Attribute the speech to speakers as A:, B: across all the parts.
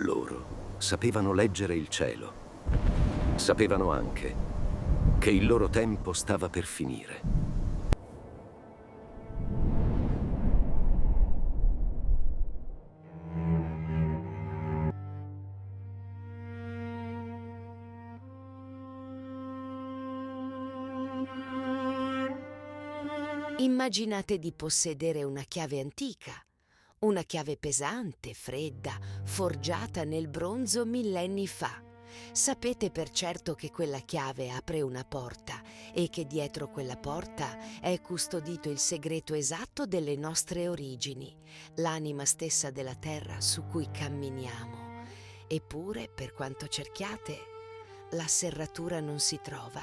A: Loro sapevano leggere il cielo. Sapevano anche che il loro tempo stava per finire.
B: Immaginate di possedere una chiave antica, una chiave pesante, fredda, forgiata nel bronzo millenni fa. Sapete per certo che quella chiave apre una porta e che dietro quella porta è custodito il segreto esatto delle nostre origini, l'anima stessa della terra su cui camminiamo. Eppure, per quanto cerchiate, la serratura non si trova,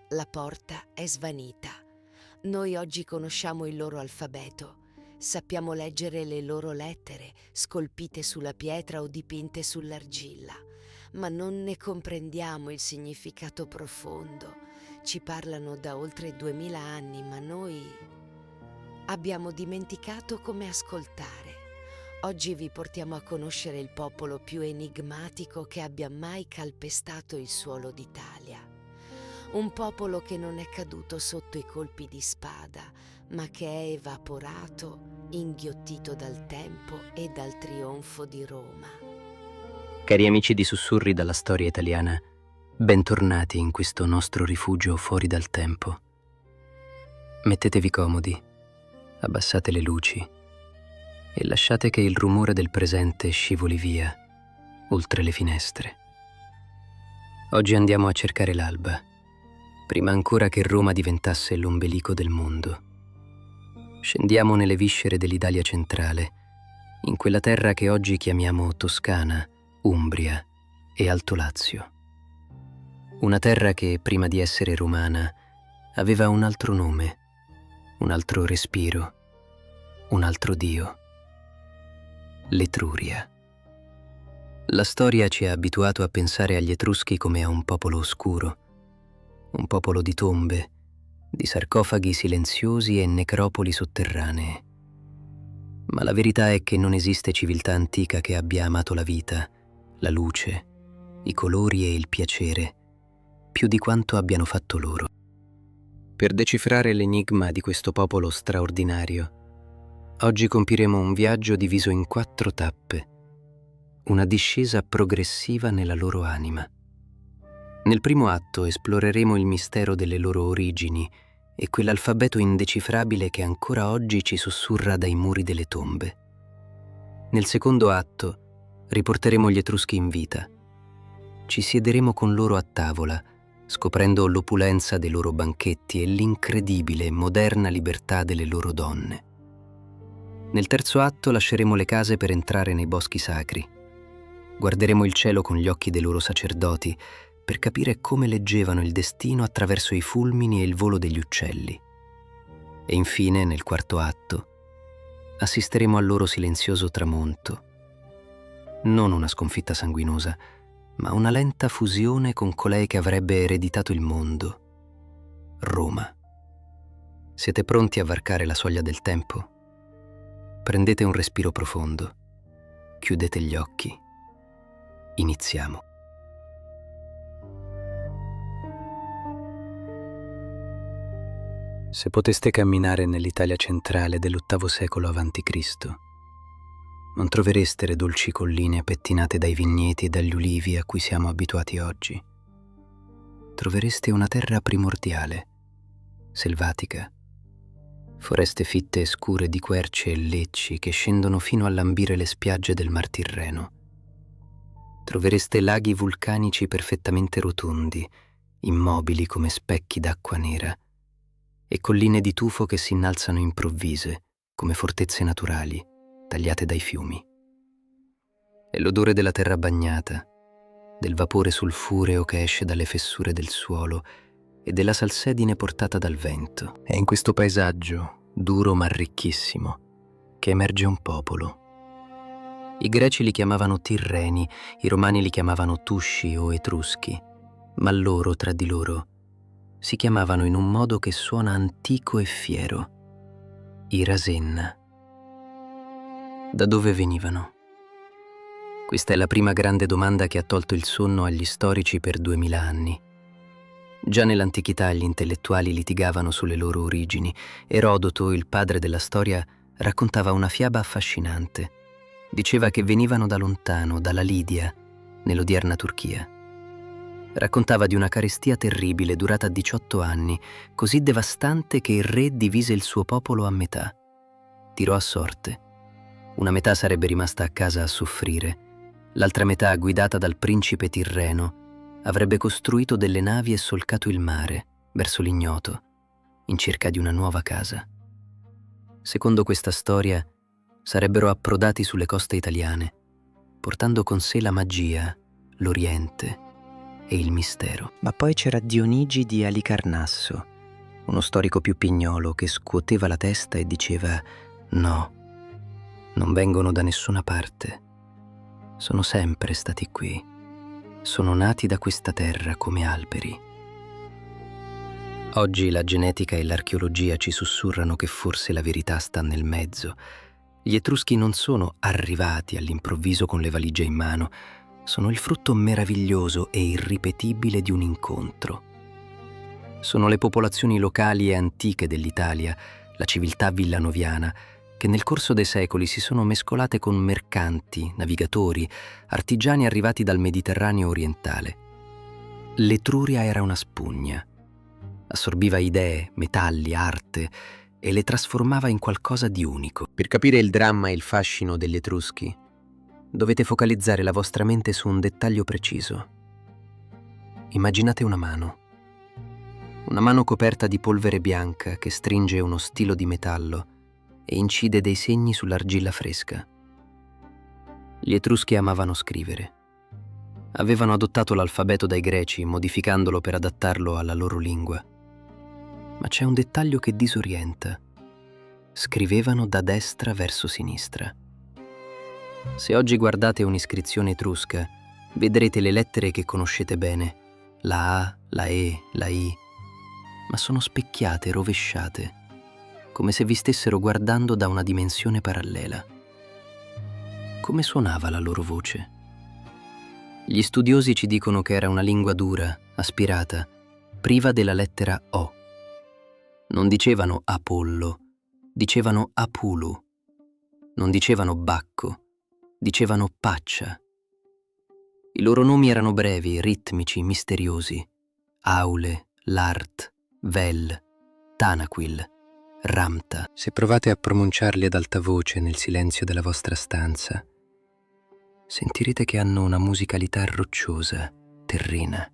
B: la porta è svanita. Noi oggi conosciamo il loro alfabeto, sappiamo leggere le loro lettere, scolpite sulla pietra o dipinte sull'argilla, ma non ne comprendiamo il significato profondo. Ci parlano da oltre 2000 anni, ma noi abbiamo dimenticato come ascoltare. Oggi vi portiamo a conoscere il popolo più enigmatico che abbia mai calpestato il suolo d'Italia. Un popolo che non è caduto sotto i colpi di spada, ma che è evaporato, inghiottito dal tempo e dal trionfo di Roma.
C: Cari amici di Sussurri dalla storia italiana, bentornati in questo nostro rifugio fuori dal tempo. Mettetevi comodi, abbassate le luci e lasciate che il rumore del presente scivoli via, oltre le finestre. Oggi andiamo a cercare l'alba, prima ancora che Roma diventasse l'ombelico del mondo. Scendiamo nelle viscere dell'Italia centrale, in quella terra che oggi chiamiamo Toscana, Umbria e Alto Lazio. Una terra che, prima di essere romana, aveva un altro nome, un altro respiro, un altro dio: l'Etruria. La storia ci ha abituato a pensare agli Etruschi come a un popolo oscuro, un popolo di tombe, di sarcofagi silenziosi e necropoli sotterranee. Ma la verità è che non esiste civiltà antica che abbia amato la vita, la luce, i colori e il piacere, più di quanto abbiano fatto loro. Per decifrare l'enigma di questo popolo straordinario, oggi compiremo un viaggio diviso in 4 tappe, una discesa progressiva nella loro anima. Nel primo atto esploreremo il mistero delle loro origini e quell'alfabeto indecifrabile che ancora oggi ci sussurra dai muri delle tombe. Nel secondo atto riporteremo gli Etruschi in vita. Ci siederemo con loro a tavola, scoprendo l'opulenza dei loro banchetti e l'incredibile e moderna libertà delle loro donne. Nel terzo atto lasceremo le case per entrare nei boschi sacri. Guarderemo il cielo con gli occhi dei loro sacerdoti per capire come leggevano il destino attraverso i fulmini e il volo degli uccelli. E infine, nel quarto atto, assisteremo al loro silenzioso tramonto. Non una sconfitta sanguinosa, ma una lenta fusione con colei che avrebbe ereditato il mondo: Roma. Siete pronti a varcare la soglia del tempo? Prendete un respiro profondo, chiudete gli occhi. Iniziamo. Se poteste camminare nell'Italia centrale dell'VIII secolo a.C., non trovereste le dolci colline pettinate dai vigneti e dagli ulivi a cui siamo abituati oggi. Trovereste una terra primordiale, selvatica, foreste fitte e scure di querce e lecci che scendono fino a lambire le spiagge del Mar Tirreno. Trovereste laghi vulcanici perfettamente rotondi, immobili come specchi d'acqua nera, e colline di tufo che si innalzano improvvise, come fortezze naturali, tagliate dai fiumi. E l'odore della terra bagnata, del vapore sulfureo che esce dalle fessure del suolo e della salsedine portata dal vento. È in questo paesaggio, duro ma ricchissimo, che emerge un popolo. I greci li chiamavano Tirreni, i romani li chiamavano Tusci o Etruschi, ma loro, tra di loro, si chiamavano in un modo che suona antico e fiero: i Rasenna. Da dove venivano? Questa è la prima grande domanda che ha tolto il sonno agli storici per 2000 anni. Già nell'antichità gli intellettuali litigavano sulle loro origini. Erodoto, il padre della storia, raccontava una fiaba affascinante. Diceva che venivano da lontano, dalla Lidia, nell'odierna Turchia. Raccontava di una carestia terribile durata 18 anni, così devastante che il re divise il suo popolo a metà. Tirò a sorte. Una metà sarebbe rimasta a casa a soffrire. L'altra metà, guidata dal principe Tirreno, avrebbe costruito delle navi e solcato il mare verso l'ignoto, in cerca di una nuova casa. Secondo questa storia, sarebbero approdati sulle coste italiane, portando con sé la magia, l'Oriente e il mistero. Ma poi c'era Dionigi di Alicarnasso, uno storico più pignolo che scuoteva la testa e diceva: no, non vengono da nessuna parte. Sono sempre stati qui. Sono nati da questa terra come alberi. Oggi la genetica e l'archeologia ci sussurrano che forse la verità sta nel mezzo. Gli Etruschi non sono arrivati all'improvviso con le valigie in mano, sono il frutto meraviglioso e irripetibile di un incontro. Sono le popolazioni locali e antiche dell'Italia, la civiltà villanoviana, che nel corso dei secoli si sono mescolate con mercanti, navigatori, artigiani arrivati dal Mediterraneo orientale. L'Etruria era una spugna. Assorbiva idee, metalli, arte e le trasformava in qualcosa di unico. Per capire il dramma e il fascino degli Etruschi, dovete focalizzare la vostra mente su un dettaglio preciso. Immaginate una mano coperta di polvere bianca che stringe uno stilo di metallo e incide dei segni sull'argilla fresca. Gli Etruschi amavano scrivere. Avevano adottato l'alfabeto dai Greci, modificandolo per adattarlo alla loro lingua. Ma c'è un dettaglio che disorienta. Scrivevano da destra verso sinistra. Se oggi guardate un'iscrizione etrusca, vedrete le lettere che conoscete bene, la A, la E, la I, ma sono specchiate, rovesciate, come se vi stessero guardando da una dimensione parallela. Come suonava la loro voce? Gli studiosi ci dicono che era una lingua dura, aspirata, priva della lettera O. Non dicevano Apollo, dicevano Apulu. Non dicevano Bacco, dicevano Paccia. I loro nomi erano brevi, ritmici, misteriosi. Aule, Lart, Vel, Tanaquil, Ramta. Se provate a pronunciarli ad alta voce nel silenzio della vostra stanza, sentirete che hanno una musicalità rocciosa, terrena.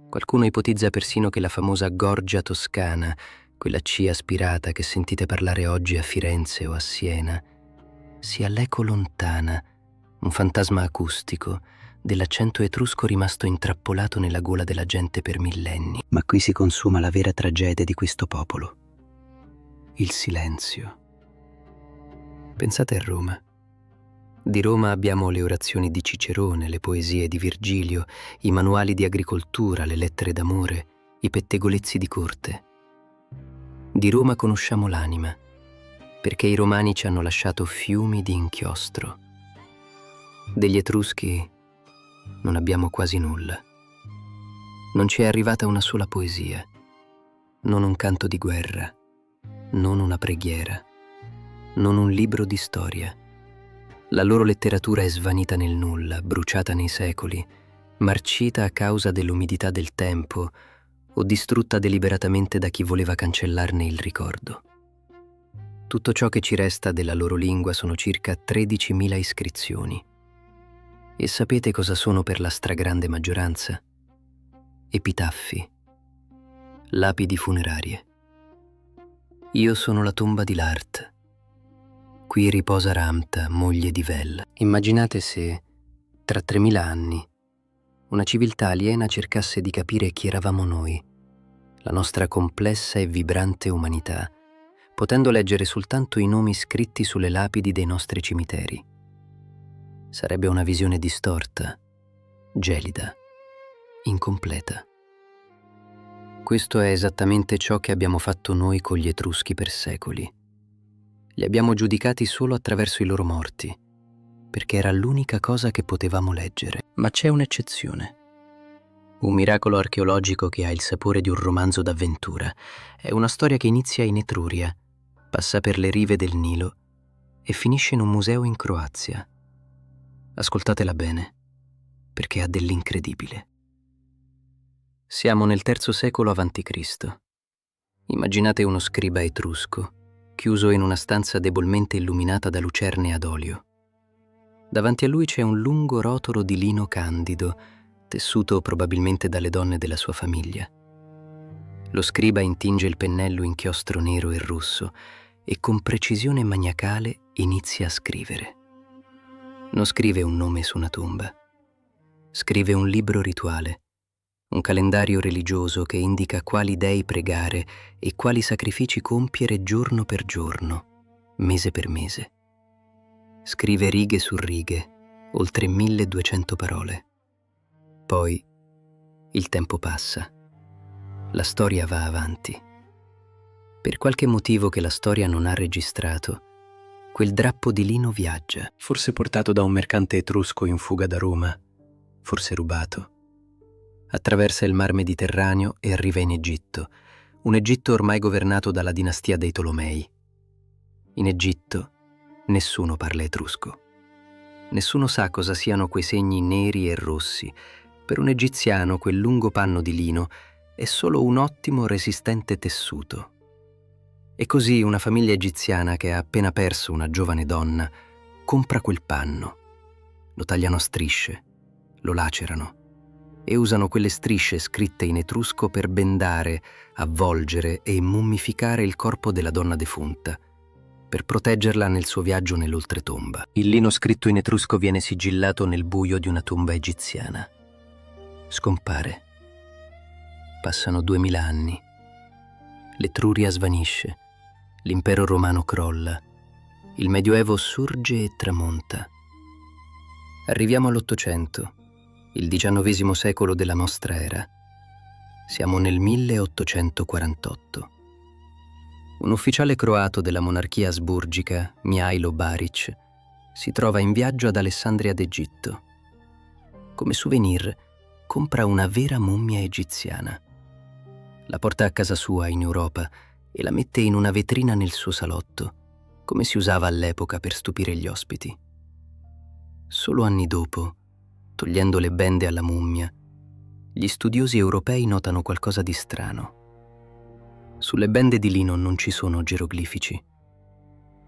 C: Qualcuno ipotizza persino che la famosa gorgia toscana, quella C aspirata che sentite parlare oggi a Firenze o a Siena, sia l'eco lontana, un fantasma acustico dell'accento etrusco rimasto intrappolato nella gola della gente per millenni. Ma qui si consuma la vera tragedia di questo popolo. Il silenzio. Pensate a Roma. Di Roma abbiamo le orazioni di Cicerone, le poesie di Virgilio, i manuali di agricoltura, le lettere d'amore, i pettegolezzi di corte. Di Roma conosciamo l'anima, perché i romani ci hanno lasciato fiumi di inchiostro. Degli Etruschi non abbiamo quasi nulla. Non ci è arrivata una sola poesia, non un canto di guerra, non una preghiera, non un libro di storia. La loro letteratura è svanita nel nulla, bruciata nei secoli, marcita a causa dell'umidità del tempo o distrutta deliberatamente da chi voleva cancellarne il ricordo. Tutto ciò che ci resta della loro lingua sono circa 13.000 iscrizioni. E sapete cosa sono per la stragrande maggioranza? Epitaffi, lapidi funerarie. Io sono la tomba di Lart. Qui riposa Ramta, moglie di Vel. Immaginate se, tra 3.000 anni, una civiltà aliena cercasse di capire chi eravamo noi, la nostra complessa e vibrante umanità, potendo leggere soltanto i nomi scritti sulle lapidi dei nostri cimiteri. Sarebbe una visione distorta, gelida, incompleta. Questo è esattamente ciò che abbiamo fatto noi con gli Etruschi per secoli. Li abbiamo giudicati solo attraverso i loro morti, perché era l'unica cosa che potevamo leggere. Ma c'è un'eccezione. Un miracolo archeologico che ha il sapore di un romanzo d'avventura. È una storia che inizia in Etruria, passa per le rive del Nilo e finisce in un museo in Croazia. Ascoltatela bene, perché ha dell'incredibile. Siamo nel III secolo a.C. Immaginate uno scriba etrusco, chiuso in una stanza debolmente illuminata da lucerne ad olio. Davanti a lui c'è un lungo rotolo di lino candido, tessuto probabilmente dalle donne della sua famiglia. Lo scriba intinge il pennello inchiostro nero e rosso e con precisione maniacale inizia a scrivere. Non scrive un nome su una tomba. Scrive un libro rituale, un calendario religioso che indica quali dei pregare e quali sacrifici compiere giorno per giorno, mese per mese. Scrive righe su righe, oltre 1200 parole. Poi il tempo passa. La storia va avanti. Per qualche motivo che la storia non ha registrato, quel drappo di lino viaggia, forse portato da un mercante etrusco in fuga da Roma, forse rubato. Attraversa il mar Mediterraneo e arriva in Egitto, un Egitto ormai governato dalla dinastia dei Tolomei. In Egitto nessuno parla etrusco. Nessuno sa cosa siano quei segni neri e rossi. Per un egiziano quel lungo panno di lino è solo un ottimo resistente tessuto. E così una famiglia egiziana che ha appena perso una giovane donna compra quel panno, lo tagliano a strisce, lo lacerano e usano quelle strisce scritte in etrusco per bendare, avvolgere e mummificare il corpo della donna defunta, per proteggerla nel suo viaggio nell'oltretomba. Il lino scritto in etrusco viene sigillato nel buio di una tomba egiziana. Scompare. Passano 2000 anni. L'Etruria svanisce. L'impero romano crolla. Il Medioevo sorge e tramonta. Arriviamo all'Ottocento, il XIX secolo della nostra era. Siamo nel 1848. Un ufficiale croato della monarchia asburgica, Mihailo Baric, si trova in viaggio ad Alessandria d'Egitto. Come souvenir, compra una vera mummia egiziana. La porta a casa sua in Europa e la mette in una vetrina nel suo salotto, come si usava all'epoca per stupire gli ospiti. Solo anni dopo, togliendo le bende alla mummia, gli studiosi europei notano qualcosa di strano. Sulle bende di lino non ci sono geroglifici.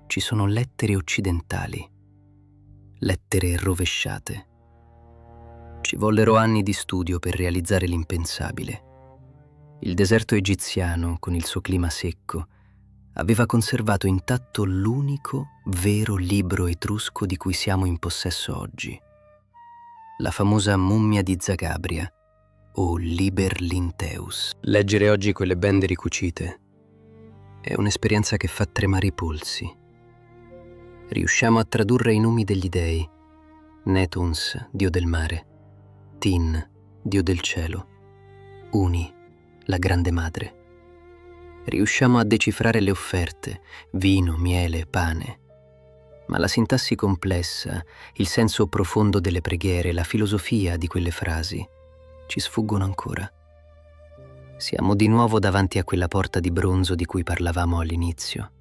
C: Ci sono lettere occidentali, lettere rovesciate. Ci vollero anni di studio per realizzare l'impensabile. Il deserto egiziano, con il suo clima secco, aveva conservato intatto l'unico vero libro etrusco di cui siamo in possesso oggi. La famosa mummia di Zagabria, o Liber Linteus. Leggere oggi quelle bende ricucite è un'esperienza che fa tremare i polsi. Riusciamo a tradurre i nomi degli dei: Netuns, dio del mare; Tin, dio del cielo; Uni, la grande madre. Riusciamo a decifrare le offerte: vino, miele, pane. Ma la sintassi complessa, il senso profondo delle preghiere, la filosofia di quelle frasi ci sfuggono ancora. Siamo di nuovo davanti a quella porta di bronzo di cui parlavamo all'inizio.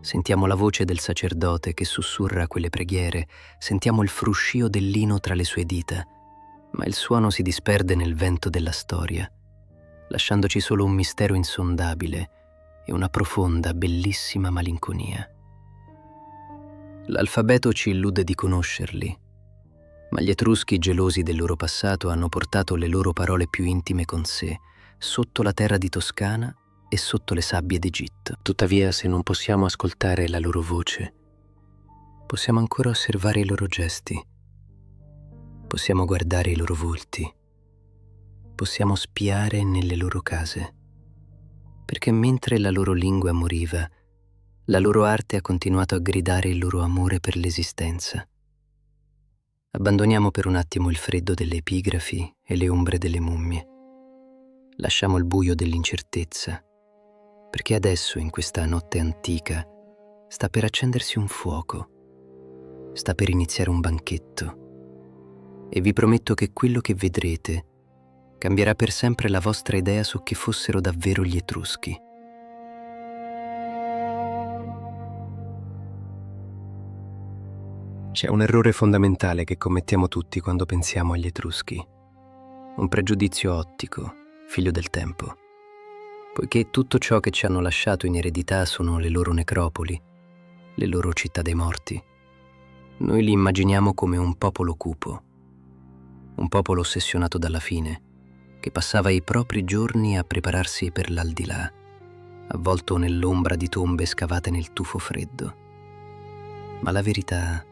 C: Sentiamo la voce del sacerdote che sussurra quelle preghiere, sentiamo il fruscio del lino tra le sue dita, ma il suono si disperde nel vento della storia, lasciandoci solo un mistero insondabile e una profonda, bellissima malinconia. L'alfabeto ci illude di conoscerli, ma gli Etruschi, gelosi del loro passato, hanno portato le loro parole più intime con sé, sotto la terra di Toscana e sotto le sabbie d'Egitto. Tuttavia, se non possiamo ascoltare la loro voce, possiamo ancora osservare i loro gesti, possiamo guardare i loro volti, possiamo spiare nelle loro case, perché mentre la loro lingua moriva, la loro arte ha continuato a gridare il loro amore per l'esistenza. Abbandoniamo per un attimo il freddo delle epigrafi e le ombre delle mummie. Lasciamo il buio dell'incertezza, perché adesso, in questa notte antica, sta per accendersi un fuoco. sta per iniziare un banchetto e vi prometto che quello che vedrete cambierà per sempre la vostra idea su chi fossero davvero gli Etruschi. C'è un errore fondamentale che commettiamo tutti quando pensiamo agli Etruschi. Un pregiudizio ottico, figlio del tempo. Poiché tutto ciò che ci hanno lasciato in eredità sono le loro necropoli, le loro città dei morti, noi li immaginiamo come un popolo cupo, un popolo ossessionato dalla fine, che passava i propri giorni a prepararsi per l'aldilà, avvolto nell'ombra di tombe scavate nel tufo freddo. Ma la verità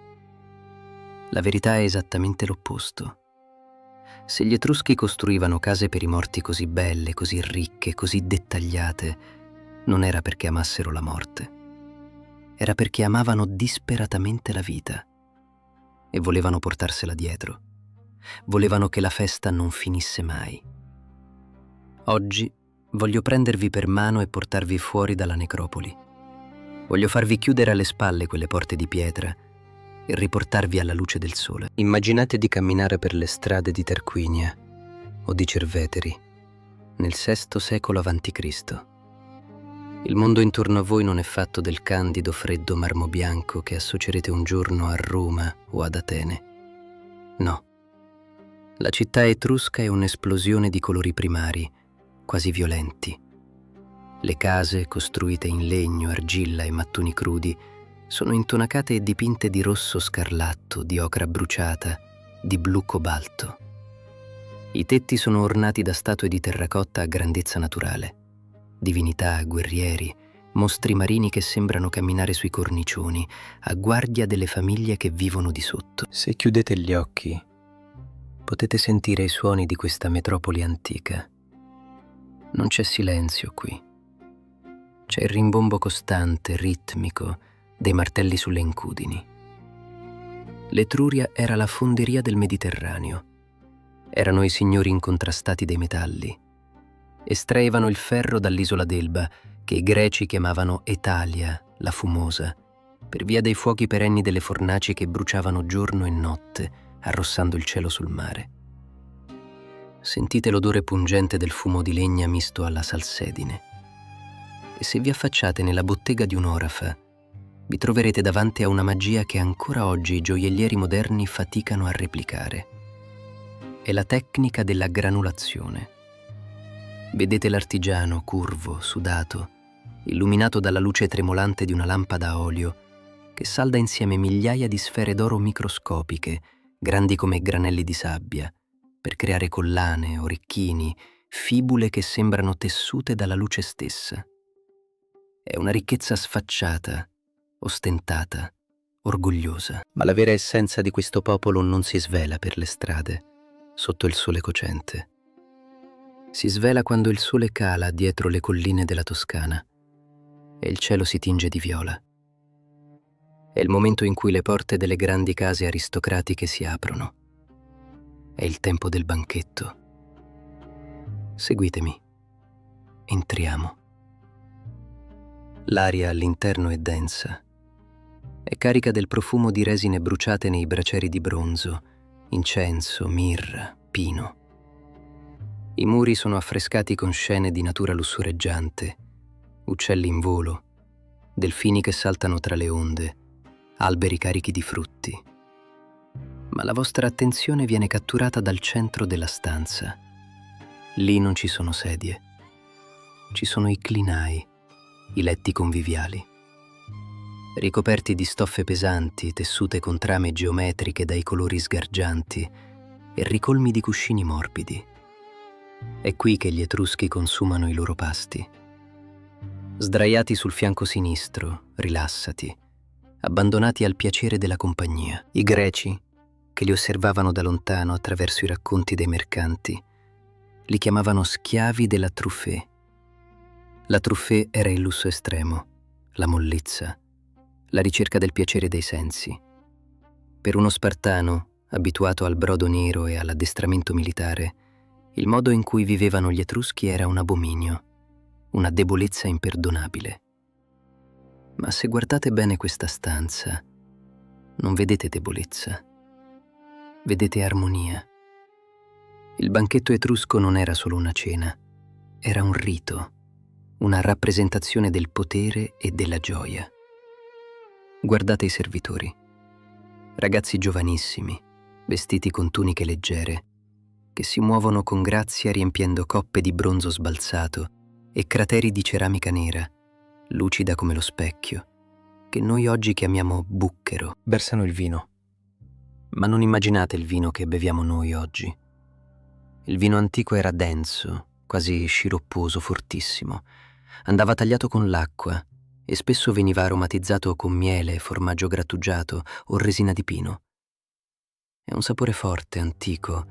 C: è esattamente l'opposto. Se gli Etruschi costruivano case per i morti così belle, così ricche, così dettagliate, non era perché amassero la morte. Era perché amavano disperatamente la vita e volevano portarsela dietro. Volevano che la festa non finisse mai. Oggi voglio prendervi per mano e portarvi fuori dalla necropoli. Voglio farvi chiudere alle spalle quelle porte di pietra e riportarvi alla luce del sole. Immaginate di camminare per le strade di Tarquinia o di Cerveteri nel VI secolo a.C. Il mondo intorno a voi non è fatto del candido freddo marmo bianco che associerete un giorno a Roma o ad Atene. No. La città etrusca è un'esplosione di colori primari, quasi violenti. Le case, costruite in legno, argilla e mattoni crudi, sono intonacate e dipinte di rosso scarlatto, di ocra bruciata, di blu cobalto. I tetti sono ornati da statue di terracotta a grandezza naturale. Divinità, guerrieri, mostri marini che sembrano camminare sui cornicioni, a guardia delle famiglie che vivono di sotto. Se chiudete gli occhi, potete sentire i suoni di questa metropoli antica. Non c'è silenzio qui. C'è il rimbombo costante, ritmico, dei martelli sulle incudini. L'Etruria era la fonderia del Mediterraneo. Erano i signori incontrastati dei metalli. Estraevano il ferro dall'isola d'Elba, che i greci chiamavano Etalia, la fumosa, per via dei fuochi perenni delle fornaci che bruciavano giorno e notte, arrossando il cielo sul mare. Sentite l'odore pungente del fumo di legna misto alla salsedine. E se vi affacciate nella bottega di un orafa, vi troverete davanti a una magia che ancora oggi i gioiellieri moderni faticano a replicare. È la tecnica della granulazione. Vedete l'artigiano curvo, sudato, illuminato dalla luce tremolante di una lampada a olio, che salda insieme migliaia di sfere d'oro microscopiche, grandi come granelli di sabbia, per creare collane, orecchini, fibule che sembrano tessute dalla luce stessa. È una ricchezza sfacciata, ostentata, orgogliosa. Ma la vera essenza di questo popolo non si svela per le strade, sotto il sole cocente. Si svela quando il sole cala dietro le colline della Toscana e il cielo si tinge di viola. È il momento in cui le porte delle grandi case aristocratiche si aprono. È il tempo del banchetto. Seguitemi. Entriamo. L'aria all'interno è densa. È carica del profumo di resine bruciate nei bracieri di bronzo, incenso, mirra, pino. I muri sono affrescati con scene di natura lussureggiante, uccelli in volo, delfini che saltano tra le onde, alberi carichi di frutti. Ma la vostra attenzione viene catturata dal centro della stanza. Lì non ci sono sedie. Ci sono i clinai, i letti conviviali. Ricoperti di stoffe pesanti, tessute con trame geometriche dai colori sgargianti e ricolmi di cuscini morbidi. È qui che gli Etruschi consumano i loro pasti. Sdraiati sul fianco sinistro, rilassati, abbandonati al piacere della compagnia. I Greci, che li osservavano da lontano attraverso i racconti dei mercanti, li chiamavano schiavi della truffée. La truffée era il lusso estremo, la mollezza, la ricerca del piacere dei sensi. Per uno spartano, abituato al brodo nero e all'addestramento militare, il modo in cui vivevano gli Etruschi era un abominio, una debolezza imperdonabile. Ma se guardate bene questa stanza, non vedete debolezza, vedete armonia. Il banchetto etrusco non era solo una cena, era un rito, una rappresentazione del potere e della gioia. Guardate i servitori, ragazzi giovanissimi, vestiti con tuniche leggere, che si muovono con grazia riempiendo coppe di bronzo sbalzato e crateri di ceramica nera, lucida come lo specchio, che noi oggi chiamiamo bucchero. Versano il vino. Ma non immaginate il vino che beviamo noi oggi. Il vino antico era denso, quasi sciropposo, fortissimo. Andava tagliato con l'acqua e spesso veniva aromatizzato con miele, formaggio grattugiato o resina di pino. È un sapore forte, antico,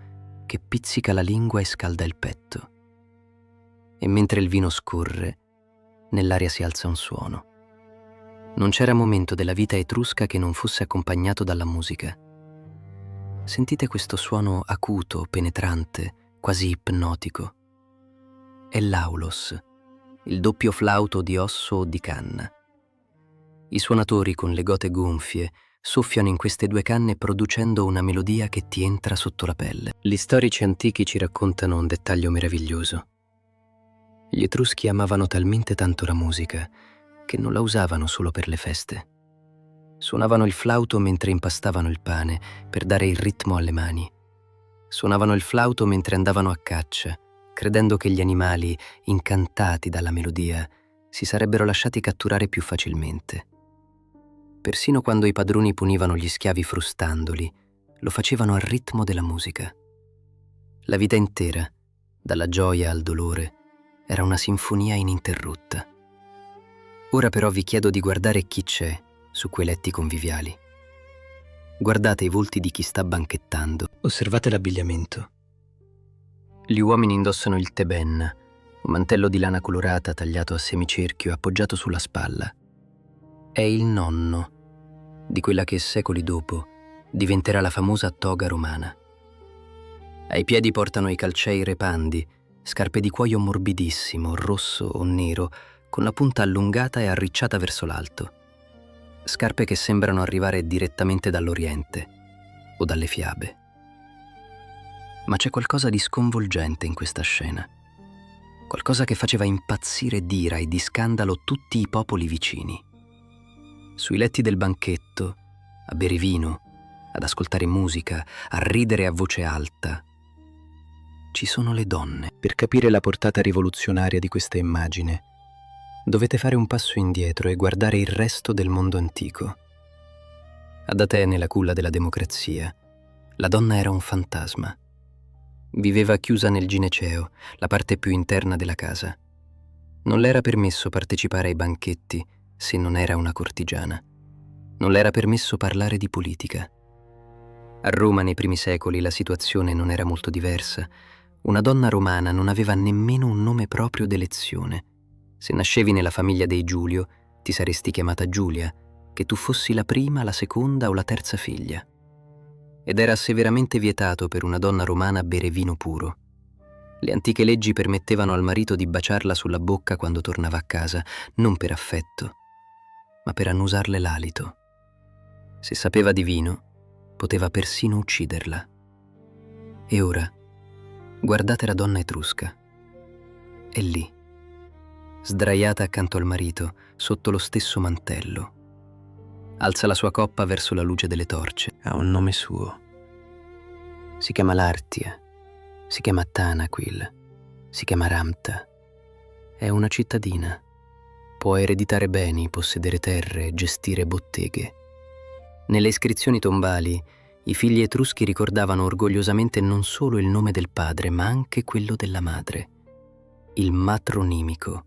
C: che pizzica la lingua e scalda il petto. E mentre il vino scorre, nell'aria si alza un suono. Non c'era momento della vita etrusca che non fosse accompagnato dalla musica. Sentite questo suono acuto, penetrante, quasi ipnotico. È l'aulos, il doppio flauto di osso o di canna. I suonatori con le gote gonfie soffiano in queste due canne producendo una melodia che ti entra sotto la pelle. Gli storici antichi ci raccontano un dettaglio meraviglioso. Gli Etruschi amavano talmente tanto la musica che non la usavano solo per le feste. Suonavano il flauto mentre impastavano il pane per dare il ritmo alle mani. Suonavano il flauto mentre andavano a caccia, credendo che gli animali, incantati dalla melodia, si sarebbero lasciati catturare più facilmente. Persino quando i padroni punivano gli schiavi frustandoli, lo facevano al ritmo della musica. La vita intera, dalla gioia al dolore, era una sinfonia ininterrotta. Ora però vi chiedo di guardare chi c'è su quei letti conviviali. Guardate i volti di chi sta banchettando. Osservate l'abbigliamento. Gli uomini indossano il teben, un mantello di lana colorata tagliato a semicerchio appoggiato sulla spalla. È il nonno di quella che secoli dopo diventerà la famosa toga romana. Ai piedi portano i calcei repandi, scarpe di cuoio morbidissimo, rosso o nero, con la punta allungata e arricciata verso l'alto. Scarpe che sembrano arrivare direttamente dall'Oriente o dalle fiabe. Ma c'è qualcosa di sconvolgente in questa scena. Qualcosa che faceva impazzire d'ira e di scandalo tutti i popoli vicini. Sui letti del banchetto, a bere vino, ad ascoltare musica, a ridere a voce alta, ci sono le donne. Per capire la portata rivoluzionaria di questa immagine, dovete fare un passo indietro e guardare il resto del mondo antico. Ad Atene, la culla della democrazia, la donna era un fantasma. Viveva chiusa nel gineceo, la parte più interna della casa. Non le era permesso partecipare ai banchetti se non era una cortigiana. Non le era permesso parlare di politica. A Roma nei primi secoli la situazione non era molto diversa. Una donna romana non aveva nemmeno un nome proprio d'elezione. Se nascevi nella famiglia dei Giulio, ti saresti chiamata Giulia, che tu fossi la prima, la seconda o la terza figlia. Ed era severamente vietato per una donna romana bere vino puro. Le antiche leggi permettevano al marito di baciarla sulla bocca quando tornava a casa, non per affetto, ma per annusarle l'alito. Se sapeva di vino, poteva persino ucciderla. E ora, guardate la donna etrusca. È lì, sdraiata accanto al marito, sotto lo stesso mantello. Alza la sua coppa verso la luce delle torce. Ha un nome suo. Si chiama Lartia, si chiama Tanaquil, si chiama Ramta. È una cittadina. Può ereditare beni, possedere terre, gestire botteghe. Nelle iscrizioni tombali, i figli etruschi ricordavano orgogliosamente non solo il nome del padre, ma anche quello della madre. Il matronimico.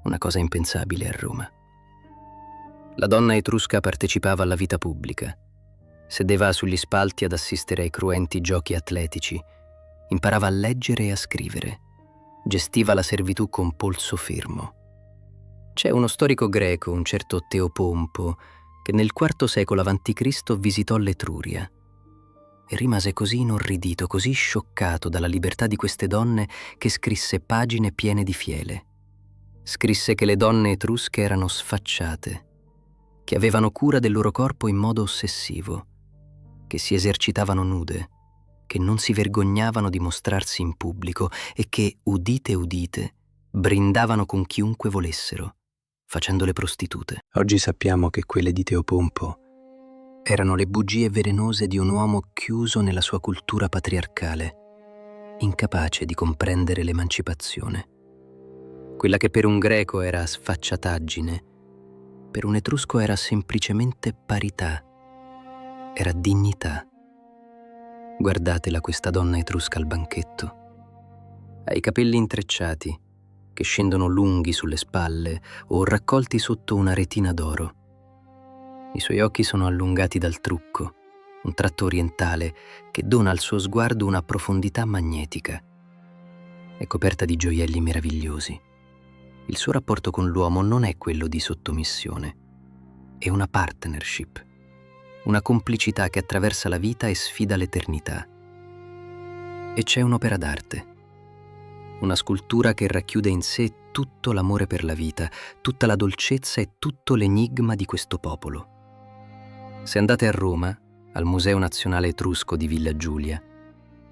C: Una cosa impensabile a Roma. La donna etrusca partecipava alla vita pubblica. Sedeva sugli spalti ad assistere ai cruenti giochi atletici. Imparava a leggere e a scrivere. Gestiva la servitù con polso fermo. C'è uno storico greco, un certo Teopompo, che nel IV secolo a.C. visitò l'Etruria e rimase così inorridito, così scioccato dalla libertà di queste donne che scrisse pagine piene di fiele. Scrisse che le donne etrusche erano sfacciate, che avevano cura del loro corpo in modo ossessivo, che si esercitavano nude, che non si vergognavano di mostrarsi in pubblico e che, udite udite, brindavano con chiunque volessero, facendo le prostitute. Oggi sappiamo che quelle di Teopompo erano le bugie velenose di un uomo chiuso nella sua cultura patriarcale, incapace di comprendere l'emancipazione. Quella che per un greco era sfacciataggine, per un etrusco era semplicemente parità, era dignità. Guardatela questa donna etrusca al banchetto. Ha i capelli intrecciati, che scendono lunghi sulle spalle o raccolti sotto una retina d'oro. I suoi occhi sono allungati dal trucco, un tratto orientale che dona al suo sguardo una profondità magnetica. È coperta di gioielli meravigliosi. Il suo rapporto con l'uomo non è quello di sottomissione, è una partnership, una complicità che attraversa la vita e sfida l'eternità. E c'è un'opera d'arte, una scultura che racchiude in sé tutto l'amore per la vita, tutta la dolcezza e tutto l'enigma di questo popolo. Se andate a Roma, al Museo Nazionale Etrusco di Villa Giulia,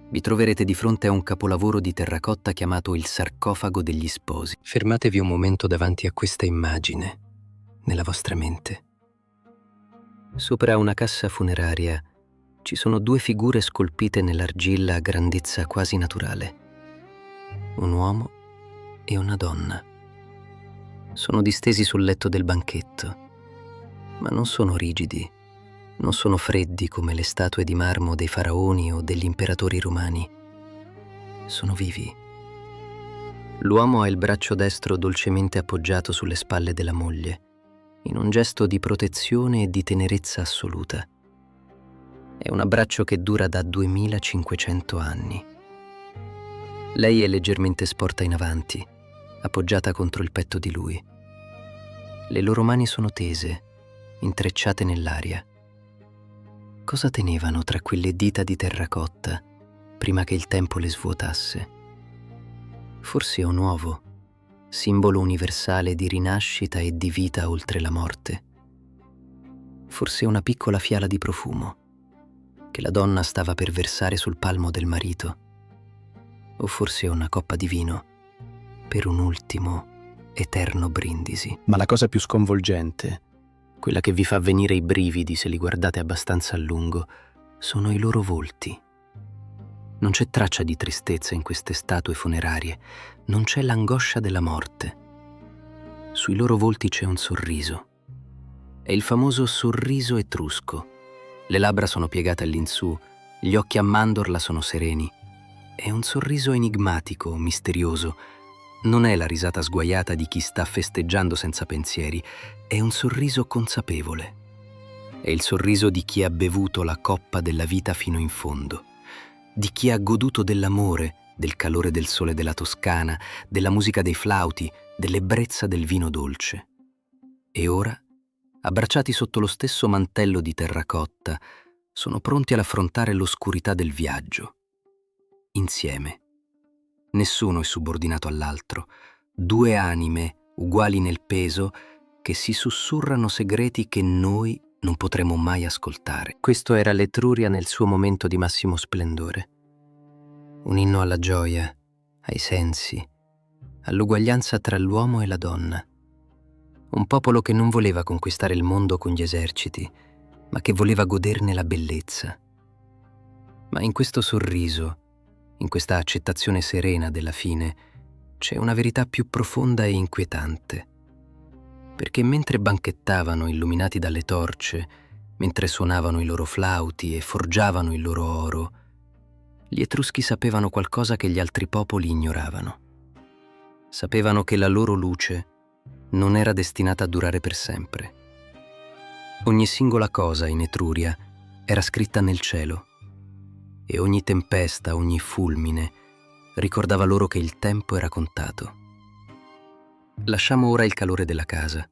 C: vi troverete di fronte a un capolavoro di terracotta chiamato il sarcofago degli sposi. Fermatevi un momento davanti a questa immagine, nella vostra mente. Sopra una cassa funeraria ci sono due figure scolpite nell'argilla a grandezza quasi naturale. Un uomo e una donna. Sono distesi sul letto del banchetto, ma non sono rigidi. Non sono freddi come le statue di marmo dei faraoni o degli imperatori romani. Sono vivi. L'uomo ha il braccio destro dolcemente appoggiato sulle spalle della moglie, in un gesto di protezione e di tenerezza assoluta. È un abbraccio che dura da 2500 anni. Lei è leggermente sporta in avanti, appoggiata contro il petto di lui. Le loro mani sono tese, intrecciate nell'aria. Cosa tenevano tra quelle dita di terracotta prima che il tempo le svuotasse? Forse un uovo, simbolo universale di rinascita e di vita oltre la morte. Forse una piccola fiala di profumo che la donna stava per versare sul palmo del marito. O forse una coppa di vino per un ultimo, eterno brindisi. Ma la cosa più sconvolgente, quella che vi fa venire i brividi se li guardate abbastanza a lungo, sono i loro volti. Non c'è traccia di tristezza in queste statue funerarie, non c'è l'angoscia della morte. Sui loro volti c'è un sorriso. È il famoso sorriso etrusco. Le labbra sono piegate all'insù, gli occhi a mandorla sono sereni. È un sorriso enigmatico, misterioso. Non è la risata sguaiata di chi sta festeggiando senza pensieri, è un sorriso consapevole. È il sorriso di chi ha bevuto la coppa della vita fino in fondo, di chi ha goduto dell'amore, del calore del sole della Toscana, della musica dei flauti, dell'ebbrezza del vino dolce. E ora, abbracciati sotto lo stesso mantello di terracotta, sono pronti ad affrontare l'oscurità del viaggio. Insieme. Nessuno è subordinato all'altro. Due anime, uguali nel peso, che si sussurrano segreti che noi non potremo mai ascoltare. Questo era l'Etruria nel suo momento di massimo splendore. Un inno alla gioia, ai sensi, all'uguaglianza tra l'uomo e la donna. Un popolo che non voleva conquistare il mondo con gli eserciti, ma che voleva goderne la bellezza. Ma in questo sorriso, in questa accettazione serena della fine, c'è una verità più profonda e inquietante. Perché mentre banchettavano illuminati dalle torce, mentre suonavano i loro flauti e forgiavano il loro oro, gli Etruschi sapevano qualcosa che gli altri popoli ignoravano. Sapevano che la loro luce non era destinata a durare per sempre. Ogni singola cosa in Etruria era scritta nel cielo, e ogni tempesta, ogni fulmine ricordava loro che il tempo era contato. Lasciamo ora il calore della casa.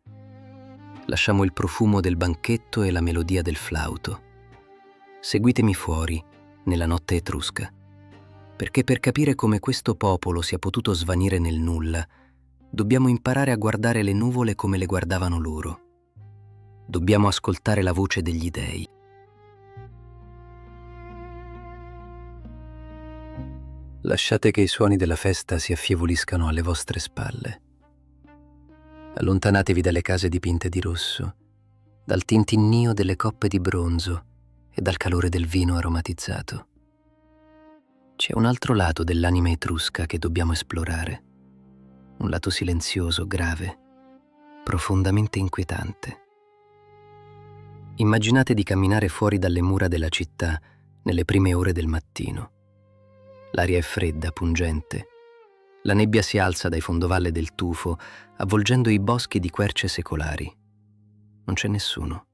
C: Lasciamo il profumo del banchetto e la melodia del flauto. Seguitemi fuori, nella notte etrusca, perché per capire come questo popolo sia potuto svanire nel nulla, dobbiamo imparare a guardare le nuvole come le guardavano loro. Dobbiamo ascoltare la voce degli dei. Lasciate che i suoni della festa si affievoliscano alle vostre spalle. Allontanatevi dalle case dipinte di rosso, dal tintinnio delle coppe di bronzo e dal calore del vino aromatizzato. C'è un altro lato dell'anima etrusca che dobbiamo esplorare, un lato silenzioso, grave, profondamente inquietante. Immaginate di camminare fuori dalle mura della città nelle prime ore del mattino. L'aria è fredda, pungente. La nebbia si alza dai fondovalle del tufo, avvolgendo i boschi di querce secolari. Non c'è nessuno,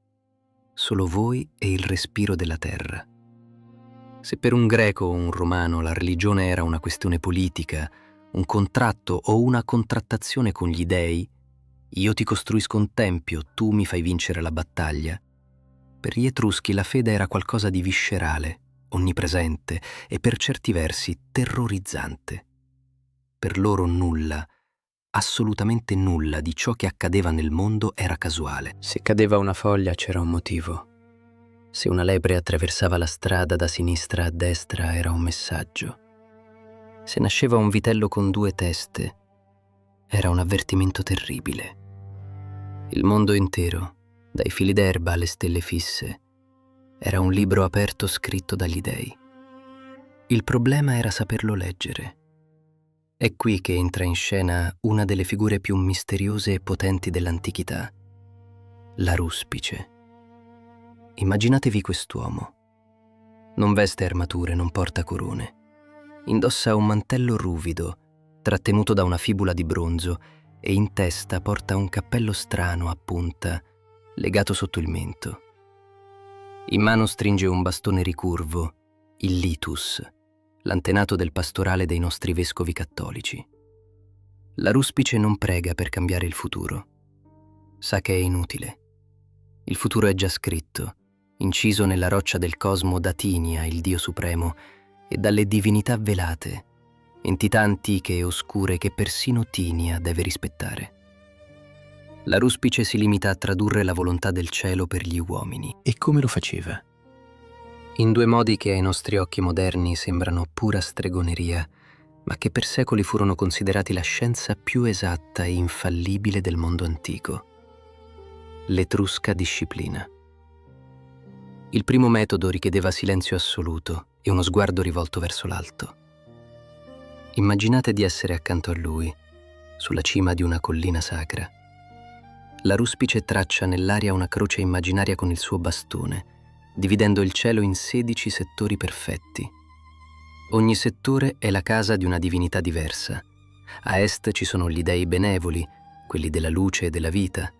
C: solo voi e il respiro della terra. Se per un greco o un romano la religione era una questione politica, un contratto o una contrattazione con gli dei, io ti costruisco un tempio, tu mi fai vincere la battaglia. Per gli Etruschi la fede era qualcosa di viscerale, onnipresente e per certi versi terrorizzante. Per loro nulla, assolutamente nulla di ciò che accadeva nel mondo era casuale. Se cadeva una foglia c'era un motivo. Se una lepre attraversava la strada da sinistra a destra era un messaggio. Se nasceva un vitello con 2 teste, era un avvertimento terribile. Il mondo intero, dai fili d'erba alle stelle fisse, era un libro aperto scritto dagli dei. Il problema era saperlo leggere. È qui che entra in scena una delle figure più misteriose e potenti dell'antichità, la ruspice. Immaginatevi quest'uomo. Non veste armature, non porta corone. Indossa un mantello ruvido, trattenuto da una fibula di bronzo, e in testa porta un cappello strano a punta, legato sotto il mento. In mano stringe un bastone ricurvo, il litus, l'antenato del pastorale dei nostri vescovi cattolici. La ruspice non prega per cambiare il futuro. Sa che è inutile. Il futuro è già scritto, inciso nella roccia del cosmo da Tinia, il Dio Supremo, e dalle divinità velate, entità antiche e oscure che persino Tinia deve rispettare. La ruspice si limita a tradurre la volontà del cielo per gli uomini. E come lo faceva? In 2 modi che ai nostri occhi moderni sembrano pura stregoneria, ma che per secoli furono considerati la scienza più esatta e infallibile del mondo antico. L'etrusca disciplina. Il primo metodo richiedeva silenzio assoluto e uno sguardo rivolto verso l'alto. Immaginate di essere accanto a lui, sulla cima di una collina sacra. La ruspice traccia nell'aria una croce immaginaria con il suo bastone, dividendo il cielo in 16 settori perfetti. Ogni settore è la casa di una divinità diversa. A est ci sono gli dei benevoli, quelli della luce e della vita.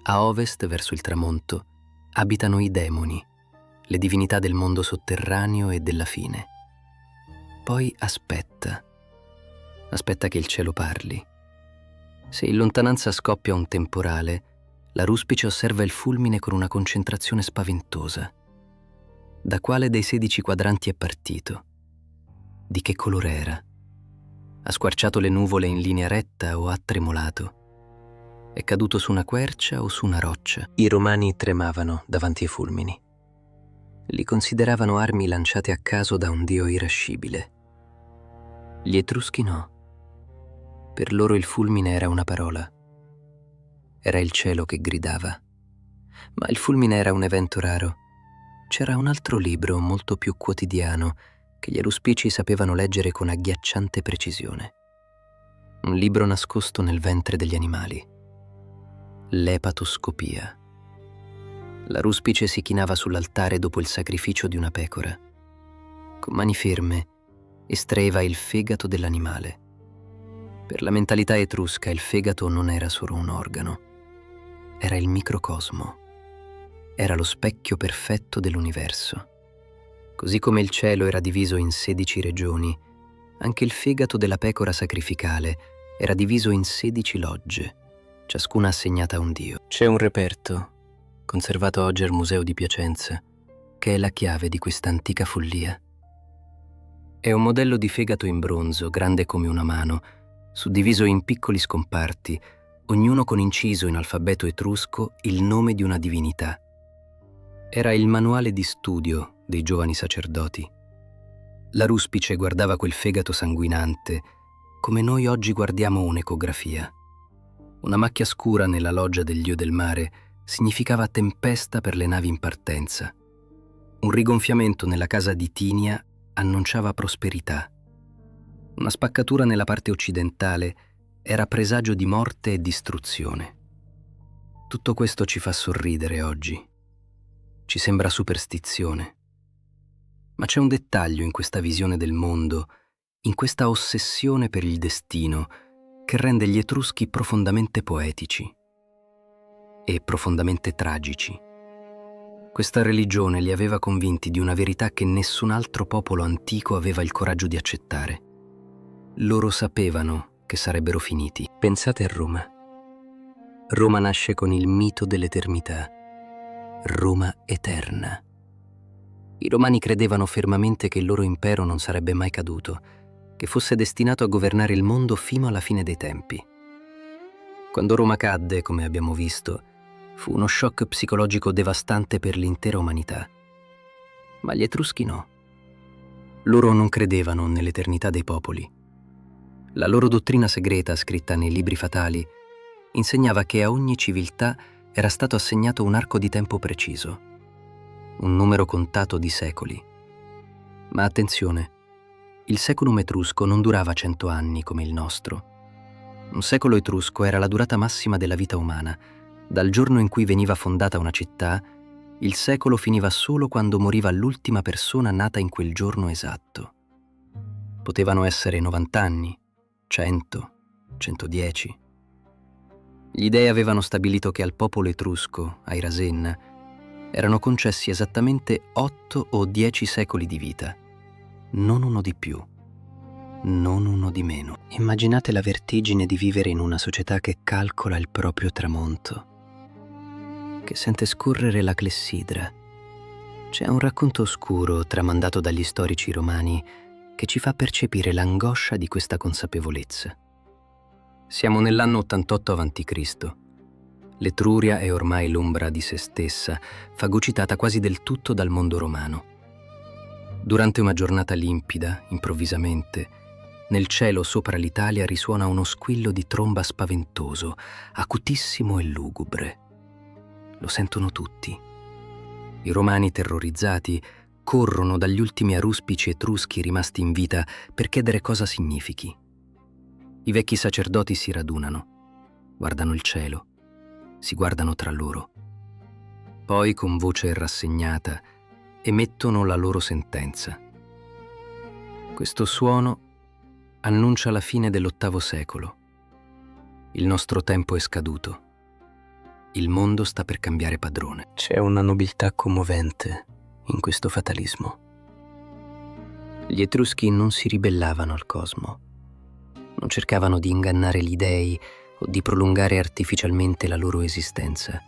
C: A ovest, verso il tramonto, abitano i demoni, le divinità del mondo sotterraneo e della fine. Poi aspetta che il cielo parli. Se in lontananza scoppia un temporale, la ruspice osserva il fulmine con una concentrazione spaventosa. Da quale dei 16 quadranti è partito? Di che colore era? Ha squarciato le nuvole in linea retta o ha tremolato? È caduto su una quercia o su una roccia? I romani tremavano davanti ai fulmini. Li consideravano armi lanciate a caso da un dio irascibile. Gli Etruschi no. Per loro il fulmine era una parola. Era il cielo che gridava. Ma il fulmine era un evento raro. C'era un altro libro, molto più quotidiano, che gli Aruspici sapevano leggere con agghiacciante precisione. Un libro nascosto nel ventre degli animali. L'epatoscopia. La ruspice si chinava sull'altare dopo il sacrificio di una pecora. Con mani ferme estraeva il fegato dell'animale. Per la mentalità etrusca il fegato non era solo un organo, era il microcosmo, era lo specchio perfetto dell'universo. Così come il cielo era diviso in 16 regioni, anche il fegato della pecora sacrificale era diviso in 16 logge, ciascuna assegnata a un dio. C'è un reperto, conservato oggi al Museo di Piacenza, che è la chiave di questa antica follia. È un modello di fegato in bronzo, grande come una mano, suddiviso in piccoli scomparti, ognuno con inciso in alfabeto etrusco il nome di una divinità. Era il manuale di studio dei giovani sacerdoti. La ruspice guardava quel fegato sanguinante come noi oggi guardiamo un'ecografia. Una macchia scura nella loggia del dio del mare significava tempesta per le navi in partenza. Un rigonfiamento nella casa di Tinia annunciava prosperità. Una spaccatura nella parte occidentale era presagio di morte e distruzione. Tutto questo ci fa sorridere oggi. Ci sembra superstizione. Ma c'è un dettaglio in questa visione del mondo, in questa ossessione per il destino, che rende gli Etruschi profondamente poetici e profondamente tragici. Questa religione li aveva convinti di una verità che nessun altro popolo antico aveva il coraggio di accettare. Loro sapevano che sarebbero finiti. Pensate a Roma. Roma nasce con il mito dell'eternità. Roma eterna. I romani credevano fermamente che il loro impero non sarebbe mai caduto, che fosse destinato a governare il mondo fino alla fine dei tempi. Quando Roma cadde, come abbiamo visto, fu uno shock psicologico devastante per l'intera umanità. Ma gli Etruschi no. Loro non credevano nell'eternità dei popoli. La loro dottrina segreta, scritta nei libri fatali, insegnava che a ogni civiltà era stato assegnato un arco di tempo preciso, un numero contato di secoli. Ma attenzione, il seculum etrusco non durava 100 anni come il nostro. Un secolo etrusco era la durata massima della vita umana. Dal giorno in cui veniva fondata una città, il secolo finiva solo quando moriva l'ultima persona nata in quel giorno esatto. Potevano essere 90 anni, 100, 110. Gli dei avevano stabilito che al popolo etrusco, ai Rasenna, erano concessi esattamente 8 o 10 secoli di vita, non uno di più, non uno di meno. Immaginate la vertigine di vivere in una società che calcola il proprio tramonto, che sente scorrere la clessidra. C'è un racconto oscuro tramandato dagli storici romani che ci fa percepire l'angoscia di questa consapevolezza. Siamo nell'anno 88 a.C. L'Etruria è ormai l'ombra di se stessa, fagocitata quasi del tutto dal mondo romano. Durante una giornata limpida, improvvisamente, nel cielo sopra l'Italia risuona uno squillo di tromba spaventoso, acutissimo e lugubre. Lo sentono tutti. I romani, terrorizzati, corrono dagli ultimi aruspici etruschi rimasti in vita per chiedere cosa significhi. I vecchi sacerdoti si radunano, guardano il cielo, si guardano tra loro. Poi, con voce rassegnata, emettono la loro sentenza. Questo suono annuncia la fine dell'8° secolo. Il nostro tempo è scaduto. Il mondo sta per cambiare padrone. C'è una nobiltà commovente in questo fatalismo. Gli Etruschi non si ribellavano al cosmo. Non cercavano di ingannare gli dei o di prolungare artificialmente la loro esistenza.